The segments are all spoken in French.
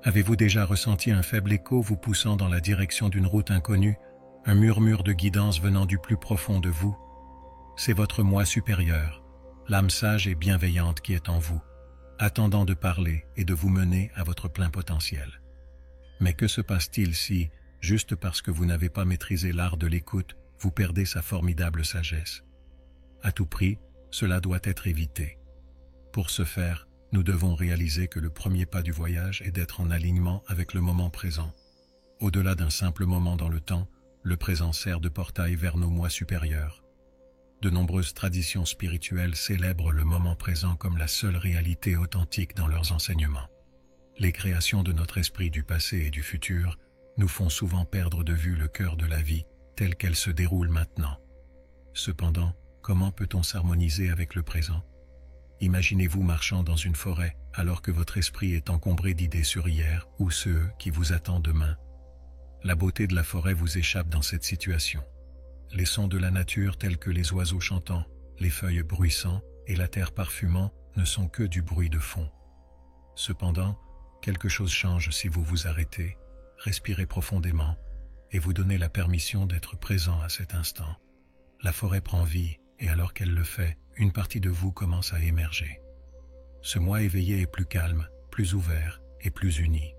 Avez-vous déjà ressenti un faible écho vous poussant dans la direction d'une route inconnue, un murmure de guidance venant du plus profond de vous? C'est votre moi supérieur, l'âme sage et bienveillante qui est en vous, attendant de parler et de vous mener à votre plein potentiel. Mais que se passe-t-il si, juste parce que vous n'avez pas maîtrisé l'art de l'écoute, vous perdez sa formidable sagesse? À tout prix, cela doit être évité. Pour ce faire, nous devons réaliser que le premier pas du voyage est d'être en alignement avec le moment présent. Au-delà d'un simple moment dans le temps, le présent sert de portail vers nos moi supérieurs. De nombreuses traditions spirituelles célèbrent le moment présent comme la seule réalité authentique dans leurs enseignements. Les créations de notre esprit du passé et du futur nous font souvent perdre de vue le cœur de la vie telle qu'elle se déroule maintenant. Cependant, comment peut-on s'harmoniser avec le présent? Imaginez-vous marchant dans une forêt alors que votre esprit est encombré d'idées sur hier ou ceux qui vous attendent demain. La beauté de la forêt vous échappe dans cette situation. Les sons de la nature tels que les oiseaux chantants, les feuilles bruissant et la terre parfumant ne sont que du bruit de fond. Cependant, quelque chose change si vous vous arrêtez, respirez profondément et vous donnez la permission d'être présent à cet instant. La forêt prend vie et alors qu'elle le fait, une partie de vous commence à émerger. Ce moi éveillé est plus calme, plus ouvert et plus uni.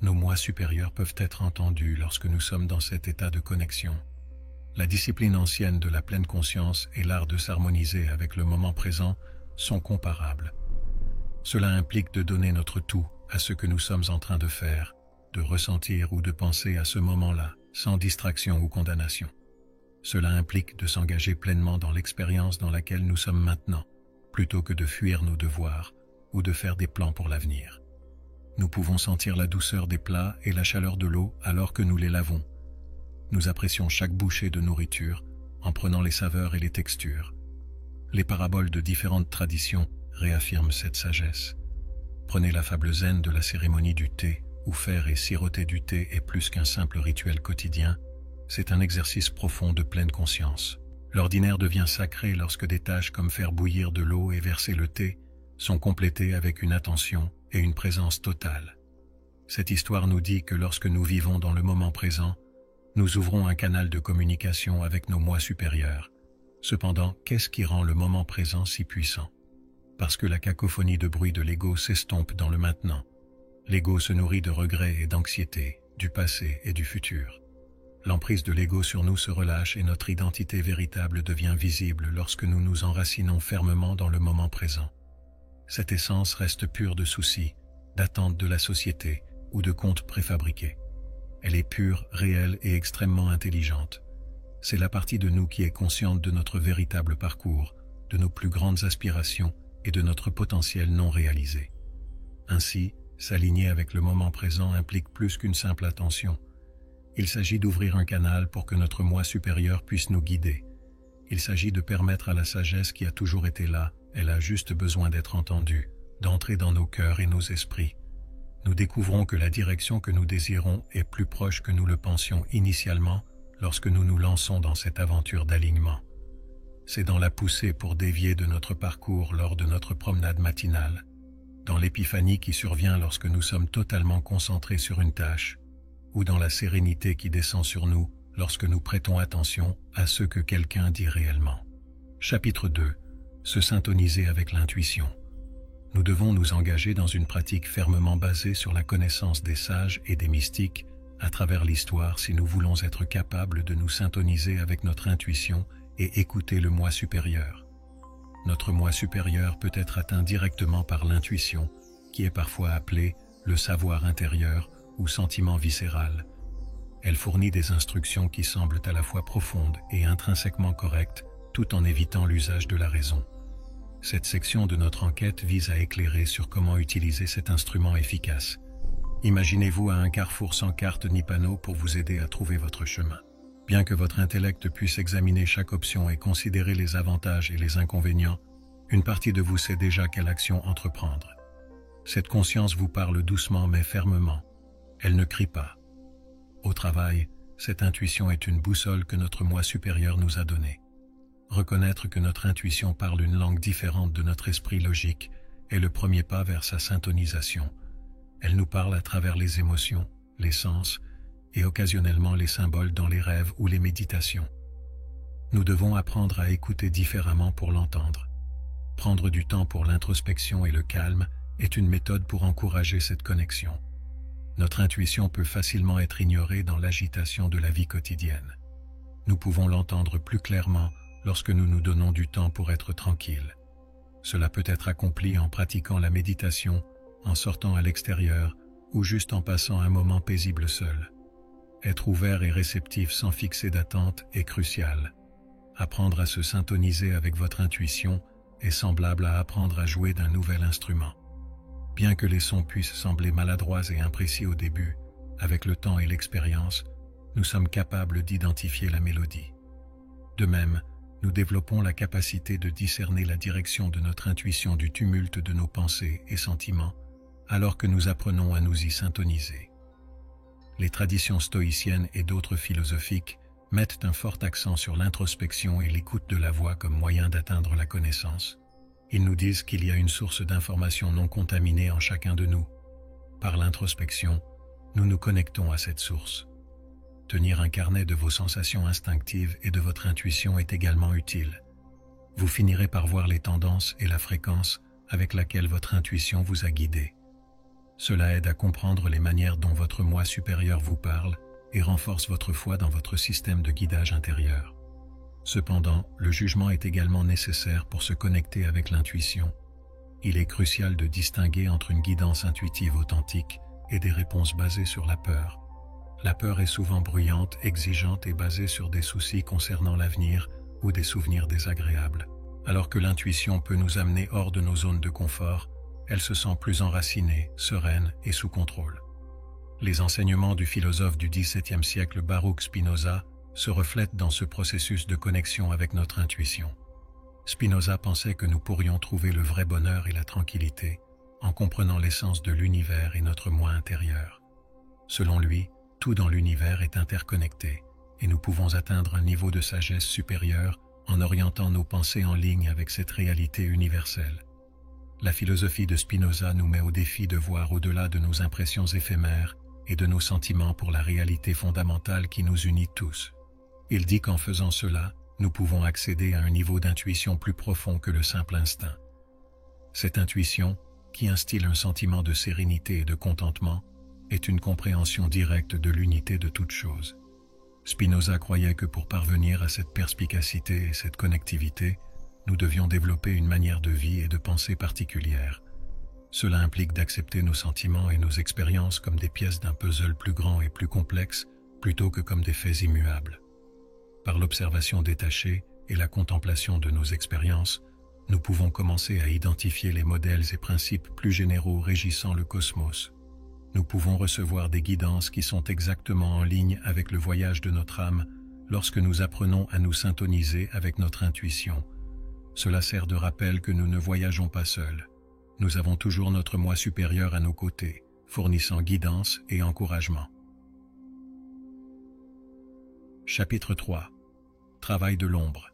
Nos moi supérieurs peuvent être entendus lorsque nous sommes dans cet état de connexion. La discipline ancienne de la pleine conscience et l'art de s'harmoniser avec le moment présent sont comparables. Cela implique de donner notre tout à ce que nous sommes en train de faire, de ressentir ou de penser à ce moment-là, sans distraction ou condamnation. Cela implique de s'engager pleinement dans l'expérience dans laquelle nous sommes maintenant, plutôt que de fuir nos devoirs ou de faire des plans pour l'avenir. Nous pouvons sentir la douceur des plats et la chaleur de l'eau alors que nous les lavons. Nous apprécions chaque bouchée de nourriture en prenant les saveurs et les textures. Les paraboles de différentes traditions réaffirment cette sagesse. Prenez la fable zen de la cérémonie du thé, où faire et siroter du thé est plus qu'un simple rituel quotidien, c'est un exercice profond de pleine conscience. L'ordinaire devient sacré lorsque des tâches comme faire bouillir de l'eau et verser le thé sont complétées avec une attention et une présence totale. Cette histoire nous dit que lorsque nous vivons dans le moment présent, nous ouvrons un canal de communication avec nos moi supérieurs. Cependant, qu'est-ce qui rend le moment présent si puissant? Parce que la cacophonie de bruit de l'ego s'estompe dans le maintenant. L'ego se nourrit de regrets et d'anxiété, du passé et du futur. L'emprise de l'ego sur nous se relâche et notre identité véritable devient visible lorsque nous nous enracinons fermement dans le moment présent. Cette essence reste pure de soucis, d'attentes de la société ou de contes préfabriqués. Elle est pure, réelle et extrêmement intelligente. C'est la partie de nous qui est consciente de notre véritable parcours, de nos plus grandes aspirations et de notre potentiel non réalisé. Ainsi, s'aligner avec le moment présent implique plus qu'une simple attention. Il s'agit d'ouvrir un canal pour que notre moi supérieur puisse nous guider. Il s'agit de permettre à la sagesse qui a toujours été là, elle a juste besoin d'être entendue, d'entrer dans nos cœurs et nos esprits. Nous découvrons que la direction que nous désirons est plus proche que nous le pensions initialement lorsque nous nous lançons dans cette aventure d'alignement. C'est dans la poussée pour dévier de notre parcours lors de notre promenade matinale, dans l'épiphanie qui survient lorsque nous sommes totalement concentrés sur une tâche, ou dans la sérénité qui descend sur nous lorsque nous prêtons attention à ce que quelqu'un dit réellement. Chapitre 2. Se syntoniser avec l'intuition. Nous devons nous engager dans une pratique fermement basée sur la connaissance des sages et des mystiques à travers l'histoire si nous voulons être capables de nous syntoniser avec notre intuition et écouter le moi supérieur. Notre moi supérieur peut être atteint directement par l'intuition, qui est parfois appelée le savoir intérieur ou sentiment viscéral. Elle fournit des instructions qui semblent à la fois profondes et intrinsèquement correctes, tout en évitant l'usage de la raison. Cette section de notre enquête vise à éclairer sur comment utiliser cet instrument efficace. Imaginez-vous à un carrefour sans carte ni panneau pour vous aider à trouver votre chemin. Bien que votre intellect puisse examiner chaque option et considérer les avantages et les inconvénients, une partie de vous sait déjà quelle action entreprendre. Cette conscience vous parle doucement mais fermement. Elle ne crie pas. Au travail, cette intuition est une boussole que notre moi supérieur nous a donnée. Reconnaître que notre intuition parle une langue différente de notre esprit logique est le premier pas vers sa syntonisation. Elle nous parle à travers les émotions, les sens et occasionnellement les symboles dans les rêves ou les méditations. Nous devons apprendre à écouter différemment pour l'entendre. Prendre du temps pour l'introspection et le calme est une méthode pour encourager cette connexion. Notre intuition peut facilement être ignorée dans l'agitation de la vie quotidienne. Nous pouvons l'entendre plus clairement lorsque nous nous donnons du temps pour être tranquilles. Cela peut être accompli en pratiquant la méditation, en sortant à l'extérieur ou juste en passant un moment paisible seul. Être ouvert et réceptif sans fixer d'attente est crucial. Apprendre à se syntoniser avec votre intuition est semblable à apprendre à jouer d'un nouvel instrument. Bien que les sons puissent sembler maladroits et imprécis au début, avec le temps et l'expérience, nous sommes capables d'identifier la mélodie. De même, nous développons la capacité de discerner la direction de notre intuition du tumulte de nos pensées et sentiments, alors que nous apprenons à nous y syntoniser. Les traditions stoïciennes et d'autres philosophiques mettent un fort accent sur l'introspection et l'écoute de la voix comme moyen d'atteindre la connaissance. Ils nous disent qu'il y a une source d'information non contaminée en chacun de nous. Par l'introspection, nous nous connectons à cette source. Tenir un carnet de vos sensations instinctives et de votre intuition est également utile. Vous finirez par voir les tendances et la fréquence avec laquelle votre intuition vous a guidé. Cela aide à comprendre les manières dont votre moi supérieur vous parle et renforce votre foi dans votre système de guidage intérieur. Cependant, le jugement est également nécessaire pour se connecter avec l'intuition. Il est crucial de distinguer entre une guidance intuitive authentique et des réponses basées sur la peur. La peur est souvent bruyante, exigeante et basée sur des soucis concernant l'avenir ou des souvenirs désagréables. Alors que l'intuition peut nous amener hors de nos zones de confort, elle se sent plus enracinée, sereine et sous contrôle. Les enseignements du philosophe du XVIIe siècle Baruch Spinoza se reflètent dans ce processus de connexion avec notre intuition. Spinoza pensait que nous pourrions trouver le vrai bonheur et la tranquillité en comprenant l'essence de l'univers et notre moi intérieur. Selon lui, tout dans l'univers est interconnecté et nous pouvons atteindre un niveau de sagesse supérieur en orientant nos pensées en ligne avec cette réalité universelle. La philosophie de Spinoza nous met au défi de voir au-delà de nos impressions éphémères et de nos sentiments pour la réalité fondamentale qui nous unit tous. Il dit qu'en faisant cela, nous pouvons accéder à un niveau d'intuition plus profond que le simple instinct. Cette intuition, qui instille un sentiment de sérénité et de contentement, est une compréhension directe de l'unité de toute chose. Spinoza croyait que pour parvenir à cette perspicacité et cette connectivité, nous devions développer une manière de vie et de pensée particulière. Cela implique d'accepter nos sentiments et nos expériences comme des pièces d'un puzzle plus grand et plus complexe, plutôt que comme des faits immuables. Par l'observation détachée et la contemplation de nos expériences, nous pouvons commencer à identifier les modèles et principes plus généraux régissant le cosmos. Nous pouvons recevoir des guidances qui sont exactement en ligne avec le voyage de notre âme lorsque nous apprenons à nous syntoniser avec notre intuition. Cela sert de rappel que nous ne voyageons pas seuls. Nous avons toujours notre moi supérieur à nos côtés, fournissant guidance et encouragement. Chapitre 3. Travail de l'ombre.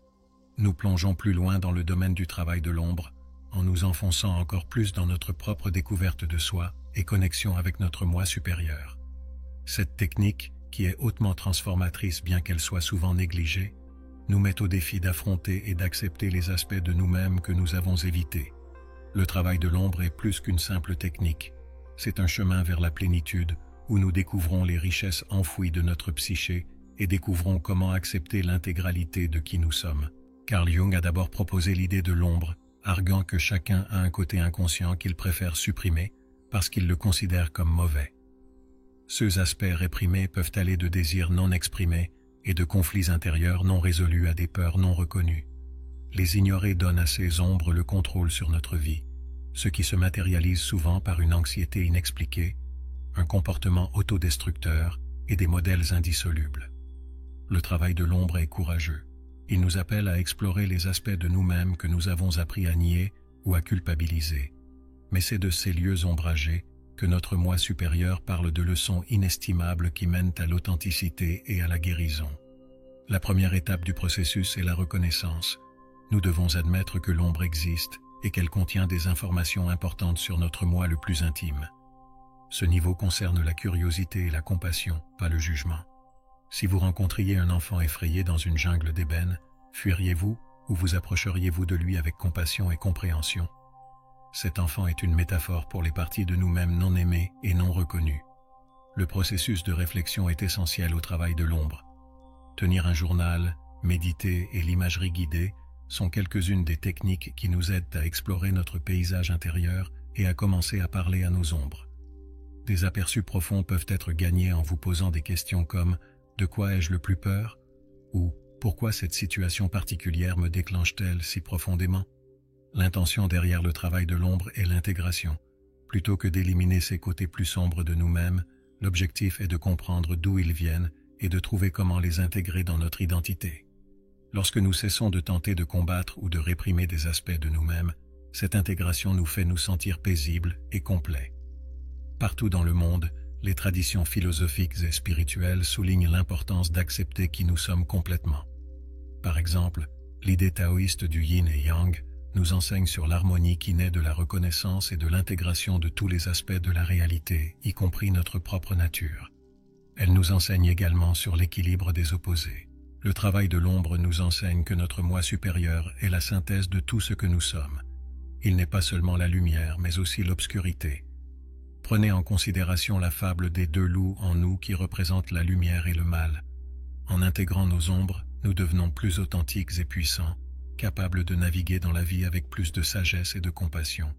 Nous plongeons plus loin dans le domaine du travail de l'ombre, en nous enfonçant encore plus dans notre propre découverte de soi et connexion avec notre moi supérieur. Cette technique, qui est hautement transformatrice bien qu'elle soit souvent négligée, nous met au défi d'affronter et d'accepter les aspects de nous-mêmes que nous avons évités. Le travail de l'ombre est plus qu'une simple technique. C'est un chemin vers la plénitude où nous découvrons les richesses enfouies de notre psyché et découvrons comment accepter l'intégralité de qui nous sommes. Carl Jung a d'abord proposé l'idée de l'ombre, arguant que chacun a un côté inconscient qu'il préfère supprimer parce qu'il le considère comme mauvais. Ces aspects réprimés peuvent aller de désirs non exprimés et de conflits intérieurs non résolus à des peurs non reconnues. Les ignorer donne à ces ombres le contrôle sur notre vie, ce qui se matérialise souvent par une anxiété inexpliquée, un comportement autodestructeur et des modèles indissolubles. Le travail de l'ombre est courageux. Il nous appelle à explorer les aspects de nous-mêmes que nous avons appris à nier ou à culpabiliser. Mais c'est de ces lieux ombragés que notre moi supérieur parle de leçons inestimables qui mènent à l'authenticité et à la guérison. La première étape du processus est la reconnaissance. Nous devons admettre que l'ombre existe et qu'elle contient des informations importantes sur notre moi le plus intime. Ce niveau concerne la curiosité et la compassion, pas le jugement. Si vous rencontriez un enfant effrayé dans une jungle d'ébène, fuiriez-vous ou vous approcheriez-vous de lui avec compassion et compréhension? Cet enfant est une métaphore pour les parties de nous-mêmes non aimées et non reconnues. Le processus de réflexion est essentiel au travail de l'ombre. Tenir un journal, méditer et l'imagerie guidée sont quelques-unes des techniques qui nous aident à explorer notre paysage intérieur et à commencer à parler à nos ombres. Des aperçus profonds peuvent être gagnés en vous posant des questions comme « De quoi ai-je le plus peur ?» ou « Pourquoi cette situation particulière me déclenche-t-elle si profondément ?» L'intention derrière le travail de l'ombre est l'intégration. Plutôt que d'éliminer ces côtés plus sombres de nous-mêmes, l'objectif est de comprendre d'où ils viennent et de trouver comment les intégrer dans notre identité. Lorsque nous cessons de tenter de combattre ou de réprimer des aspects de nous-mêmes, cette intégration nous fait nous sentir paisibles et complets. Partout dans le monde, les traditions philosophiques et spirituelles soulignent l'importance d'accepter qui nous sommes complètement. Par exemple, l'idée taoïste du yin et yang nous enseigne sur l'harmonie qui naît de la reconnaissance et de l'intégration de tous les aspects de la réalité, y compris notre propre nature. Elle nous enseigne également sur l'équilibre des opposés. Le travail de l'ombre nous enseigne que notre moi supérieur est la synthèse de tout ce que nous sommes. Il n'est pas seulement la lumière, mais aussi l'obscurité. Prenez en considération la fable des deux loups en nous qui représentent la lumière et le mal. En intégrant nos ombres, nous devenons plus authentiques et puissants, capables de naviguer dans la vie avec plus de sagesse et de compassion.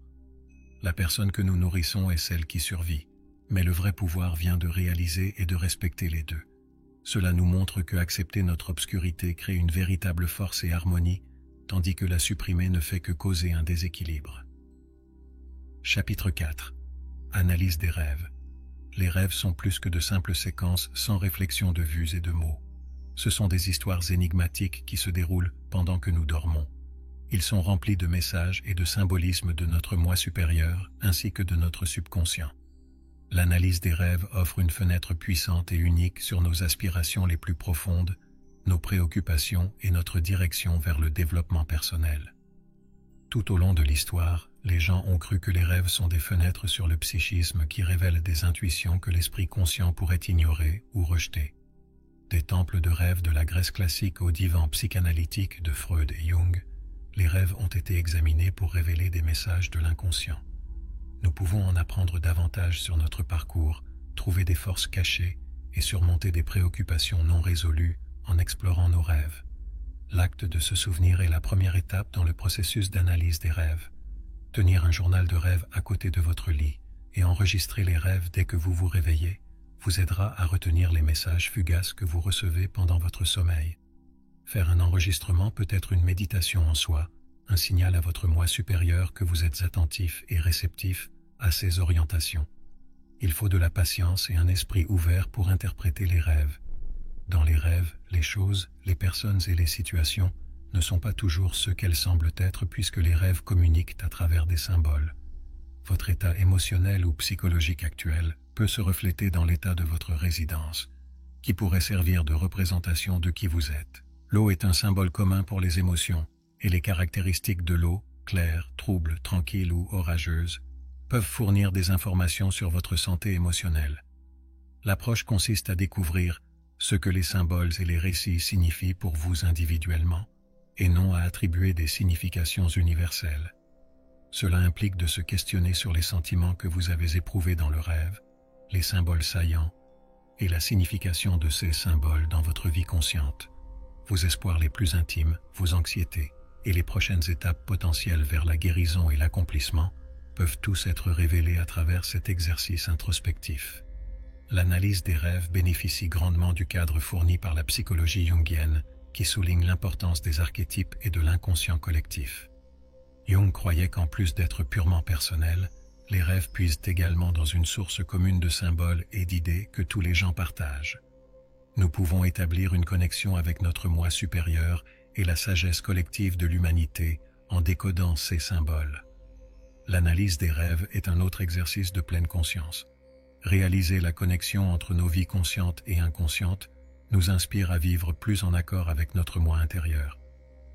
La personne que nous nourrissons est celle qui survit, mais le vrai pouvoir vient de réaliser et de respecter les deux. Cela nous montre que accepter notre obscurité crée une véritable force et harmonie, tandis que la supprimer ne fait que causer un déséquilibre. Chapitre 4. Analyse des rêves. Les rêves sont plus que de simples séquences sans réflexion de vues et de mots. Ce sont des histoires énigmatiques qui se déroulent pendant que nous dormons. Ils sont remplis de messages et de symbolismes de notre moi supérieur ainsi que de notre subconscient. L'analyse des rêves offre une fenêtre puissante et unique sur nos aspirations les plus profondes, nos préoccupations et notre direction vers le développement personnel. Tout au long de l'histoire, les gens ont cru que les rêves sont des fenêtres sur le psychisme qui révèlent des intuitions que l'esprit conscient pourrait ignorer ou rejeter. Des temples de rêves de la Grèce classique aux divans psychanalytiques de Freud et Jung, les rêves ont été examinés pour révéler des messages de l'inconscient. Nous pouvons en apprendre davantage sur notre parcours, trouver des forces cachées et surmonter des préoccupations non résolues en explorant nos rêves. L'acte de se souvenir est la première étape dans le processus d'analyse des rêves. Tenir un journal de rêves à côté de votre lit et enregistrer les rêves dès que vous vous réveillez vous aidera à retenir les messages fugaces que vous recevez pendant votre sommeil. Faire un enregistrement peut être une méditation en soi, un signal à votre moi supérieur que vous êtes attentif et réceptif à ses orientations. Il faut de la patience et un esprit ouvert pour interpréter les rêves. Dans les rêves, les choses, les personnes et les situations ne sont pas toujours ce qu'elles semblent être puisque les rêves communiquent à travers des symboles. Votre état émotionnel ou psychologique actuel peut se refléter dans l'état de votre résidence, qui pourrait servir de représentation de qui vous êtes. L'eau est un symbole commun pour les émotions, et les caractéristiques de l'eau, claire, trouble, tranquille ou orageuse, peuvent fournir des informations sur votre santé émotionnelle. L'approche consiste à découvrir ce que les symboles et les récits signifient pour vous individuellement, et non à attribuer des significations universelles. Cela implique de se questionner sur les sentiments que vous avez éprouvés dans le rêve, les symboles saillants, et la signification de ces symboles dans votre vie consciente, vos espoirs les plus intimes, vos anxiétés, et les prochaines étapes potentielles vers la guérison et l'accomplissement peuvent tous être révélés à travers cet exercice introspectif. L'analyse des rêves bénéficie grandement du cadre fourni par la psychologie jungienne qui souligne l'importance des archétypes et de l'inconscient collectif. Jung croyait qu'en plus d'être purement personnels, les rêves puisent également dans une source commune de symboles et d'idées que tous les gens partagent. Nous pouvons établir une connexion avec notre moi supérieur et la sagesse collective de l'humanité en décodant ces symboles. L'analyse des rêves est un autre exercice de pleine conscience. Réaliser la connexion entre nos vies conscientes et inconscientes nous inspire à vivre plus en accord avec notre moi intérieur.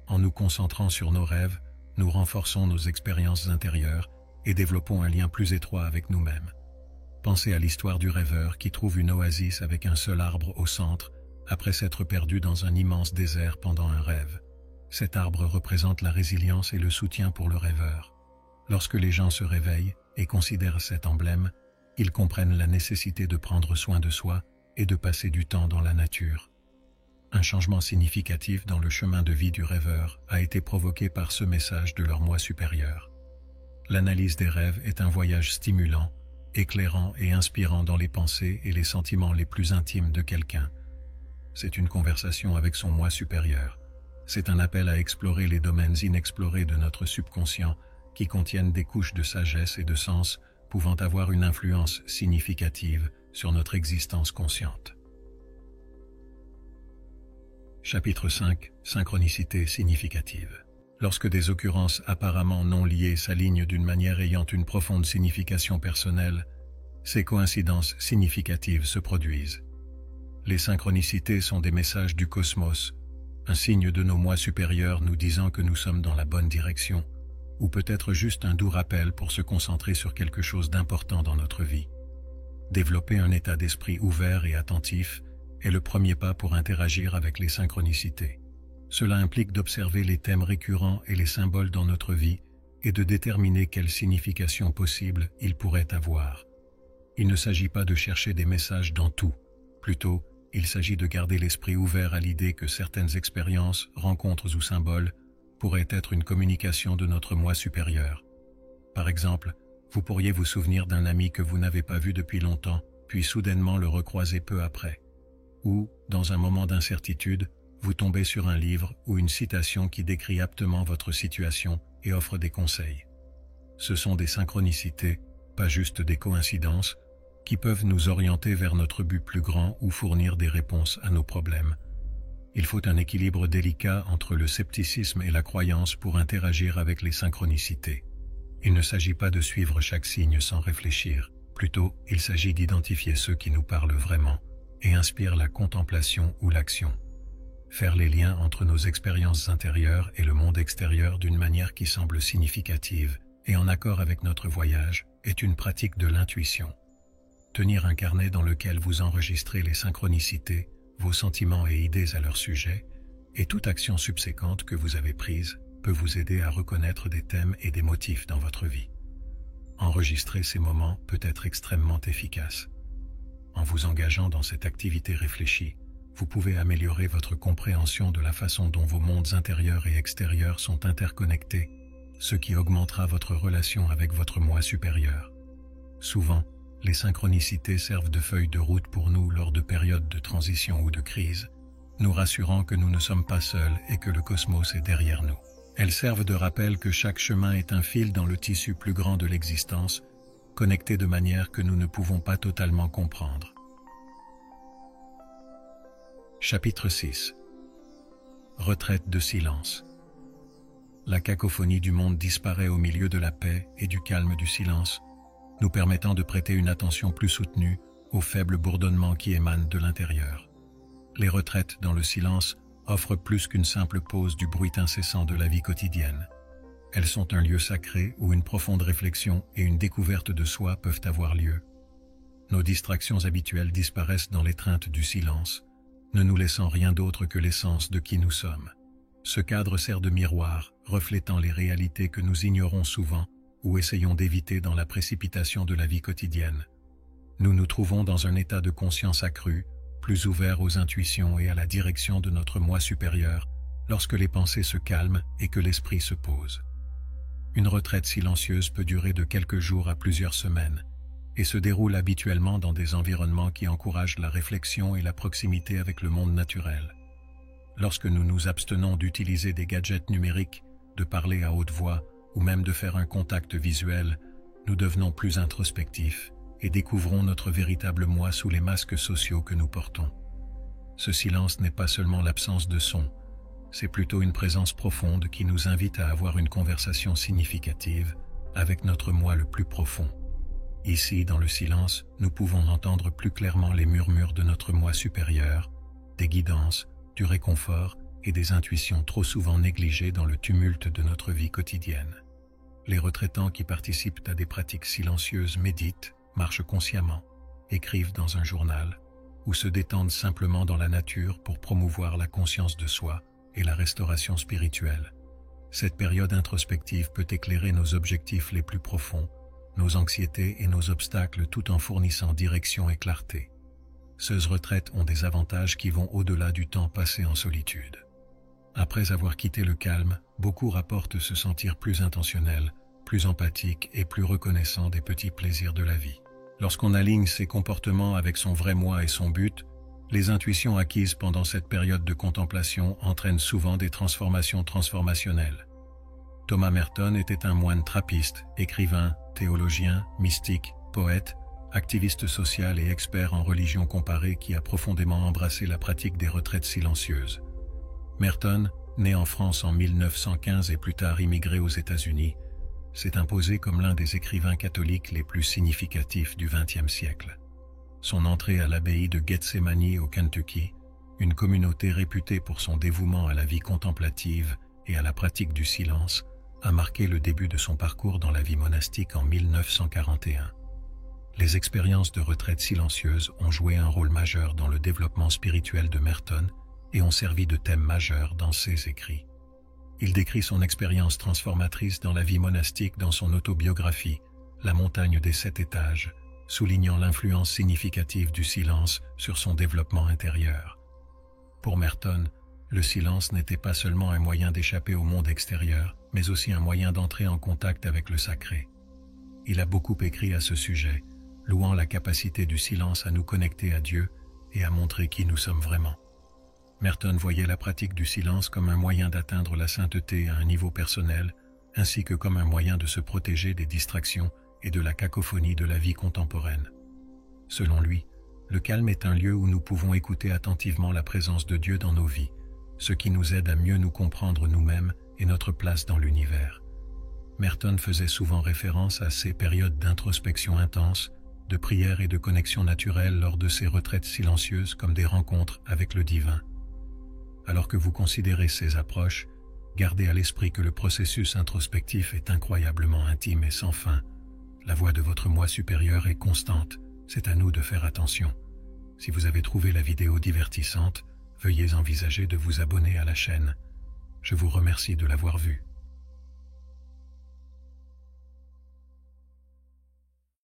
En nous concentrant sur nos rêves, nous renforçons nos expériences intérieures et développons un lien plus étroit avec nous-mêmes. Pensez à l'histoire du rêveur qui trouve une oasis avec un seul arbre au centre, après s'être perdu dans un immense désert pendant un rêve. Cet arbre représente la résilience et le soutien pour le rêveur. Lorsque les gens se réveillent et considèrent cet emblème, ils comprennent la nécessité de prendre soin de soi et de passer du temps dans la nature. Un changement significatif dans le chemin de vie du rêveur a été provoqué par ce message de leur moi supérieur. L'analyse des rêves est un voyage stimulant, éclairant et inspirant dans les pensées et les sentiments les plus intimes de quelqu'un. C'est une conversation avec son moi supérieur. C'est un appel à explorer les domaines inexplorés de notre subconscient qui contiennent des couches de sagesse et de sens pouvant avoir une influence significative sur notre existence consciente. Chapitre 5. Synchronicité significative. Lorsque des occurrences apparemment non liées s'alignent d'une manière ayant une profonde signification personnelle, ces coïncidences significatives se produisent. Les synchronicités sont des messages du cosmos, un signe de nos moi supérieurs nous disant que nous sommes dans la bonne direction, ou peut-être juste un doux rappel pour se concentrer sur quelque chose d'important dans notre vie. Développer un état d'esprit ouvert et attentif est le premier pas pour interagir avec les synchronicités. Cela implique d'observer les thèmes récurrents et les symboles dans notre vie et de déterminer quelle signification possible ils pourraient avoir. Il ne s'agit pas de chercher des messages dans tout. Plutôt, il s'agit de garder l'esprit ouvert à l'idée que certaines expériences, rencontres ou symboles pourraient être une communication de notre moi supérieur. Par exemple, vous pourriez vous souvenir d'un ami que vous n'avez pas vu depuis longtemps, puis soudainement le recroiser peu après. Ou, dans un moment d'incertitude, vous tombez sur un livre ou une citation qui décrit aptement votre situation et offre des conseils. Ce sont des synchronicités, pas juste des coïncidences, qui peuvent nous orienter vers notre but plus grand ou fournir des réponses à nos problèmes. Il faut un équilibre délicat entre le scepticisme et la croyance pour interagir avec les synchronicités. Il ne s'agit pas de suivre chaque signe sans réfléchir. Plutôt, il s'agit d'identifier ceux qui nous parlent vraiment et inspirent la contemplation ou l'action. Faire les liens entre nos expériences intérieures et le monde extérieur d'une manière qui semble significative et en accord avec notre voyage est une pratique de l'intuition. Tenir un carnet dans lequel vous enregistrez les synchronicités, vos sentiments et idées à leur sujet, et toute action subséquente que vous avez prise peut vous aider à reconnaître des thèmes et des motifs dans votre vie. Enregistrer ces moments peut être extrêmement efficace. En vous engageant dans cette activité réfléchie, vous pouvez améliorer votre compréhension de la façon dont vos mondes intérieurs et extérieurs sont interconnectés, ce qui augmentera votre relation avec votre moi supérieur. Souvent, les synchronicités servent de feuille de route pour nous lors de périodes de transition ou de crise, nous rassurant que nous ne sommes pas seuls et que le cosmos est derrière nous. Elles servent de rappel que chaque chemin est un fil dans le tissu plus grand de l'existence, connecté de manière que nous ne pouvons pas totalement comprendre. Chapitre 6. Retraite de silence. La cacophonie du monde disparaît au milieu de la paix et du calme du silence, nous permettant de prêter une attention plus soutenue aux faibles bourdonnements qui émanent de l'intérieur. Les retraites dans le silence offrent plus qu'une simple pause du bruit incessant de la vie quotidienne. Elles sont un lieu sacré où une profonde réflexion et une découverte de soi peuvent avoir lieu. Nos distractions habituelles disparaissent dans l'étreinte du silence, ne nous laissant rien d'autre que l'essence de qui nous sommes. Ce cadre sert de miroir, reflétant les réalités que nous ignorons souvent ou essayons d'éviter dans la précipitation de la vie quotidienne. Nous nous trouvons dans un état de conscience accru, plus ouvert aux intuitions et à la direction de notre moi supérieur, lorsque les pensées se calment et que l'esprit se pose. Une retraite silencieuse peut durer de quelques jours à plusieurs semaines, et se déroule habituellement dans des environnements qui encouragent la réflexion et la proximité avec le monde naturel. Lorsque nous nous abstenons d'utiliser des gadgets numériques, de parler à haute voix ou même de faire un contact visuel, nous devenons plus introspectifs et découvrons notre véritable moi sous les masques sociaux que nous portons. Ce silence n'est pas seulement l'absence de son, c'est plutôt une présence profonde qui nous invite à avoir une conversation significative avec notre moi le plus profond. Ici, dans le silence, nous pouvons entendre plus clairement les murmures de notre moi supérieur, des guidances, du réconfort et des intuitions trop souvent négligées dans le tumulte de notre vie quotidienne. Les retraitants qui participent à des pratiques silencieuses méditent, marchent consciemment, écrivent dans un journal ou se détendent simplement dans la nature pour promouvoir la conscience de soi et la restauration spirituelle. Cette période introspective peut éclairer nos objectifs les plus profonds, nos anxiétés et nos obstacles tout en fournissant direction et clarté. Ces retraites ont des avantages qui vont au-delà du temps passé en solitude. Après avoir quitté le calme, beaucoup rapportent se sentir plus intentionnels, plus empathiques et plus reconnaissants des petits plaisirs de la vie. Lorsqu'on aligne ses comportements avec son vrai moi et son but, les intuitions acquises pendant cette période de contemplation entraînent souvent des transformations transformationnelles. Thomas Merton était un moine trappiste, écrivain, théologien, mystique, poète, activiste social et expert en religion comparée qui a profondément embrassé la pratique des retraites silencieuses. Merton, né en France en 1915 et plus tard immigré aux États-Unis, s'est imposé comme l'un des écrivains catholiques les plus significatifs du XXe siècle. Son entrée à l'abbaye de Gethsemani au Kentucky, une communauté réputée pour son dévouement à la vie contemplative et à la pratique du silence, a marqué le début de son parcours dans la vie monastique en 1941. Les expériences de retraite silencieuse ont joué un rôle majeur dans le développement spirituel de Merton et ont servi de thème majeur dans ses écrits. Il décrit son expérience transformatrice dans la vie monastique dans son autobiographie, La montagne des 7 étages, soulignant l'influence significative du silence sur son développement intérieur. Pour Merton, le silence n'était pas seulement un moyen d'échapper au monde extérieur, mais aussi un moyen d'entrer en contact avec le sacré. Il a beaucoup écrit à ce sujet, louant la capacité du silence à nous connecter à Dieu et à montrer qui nous sommes vraiment. Merton voyait la pratique du silence comme un moyen d'atteindre la sainteté à un niveau personnel, ainsi que comme un moyen de se protéger des distractions et de la cacophonie de la vie contemporaine. Selon lui, le calme est un lieu où nous pouvons écouter attentivement la présence de Dieu dans nos vies, ce qui nous aide à mieux nous comprendre nous-mêmes et notre place dans l'univers. Merton faisait souvent référence à ces périodes d'introspection intense, de prière et de connexion naturelle lors de ces retraites silencieuses comme des rencontres avec le divin. Alors que vous considérez ces approches, gardez à l'esprit que le processus introspectif est incroyablement intime et sans fin. La voix de votre moi supérieur est constante, c'est à nous de faire attention. Si vous avez trouvé la vidéo divertissante, veuillez envisager de vous abonner à la chaîne. Je vous remercie de l'avoir vue.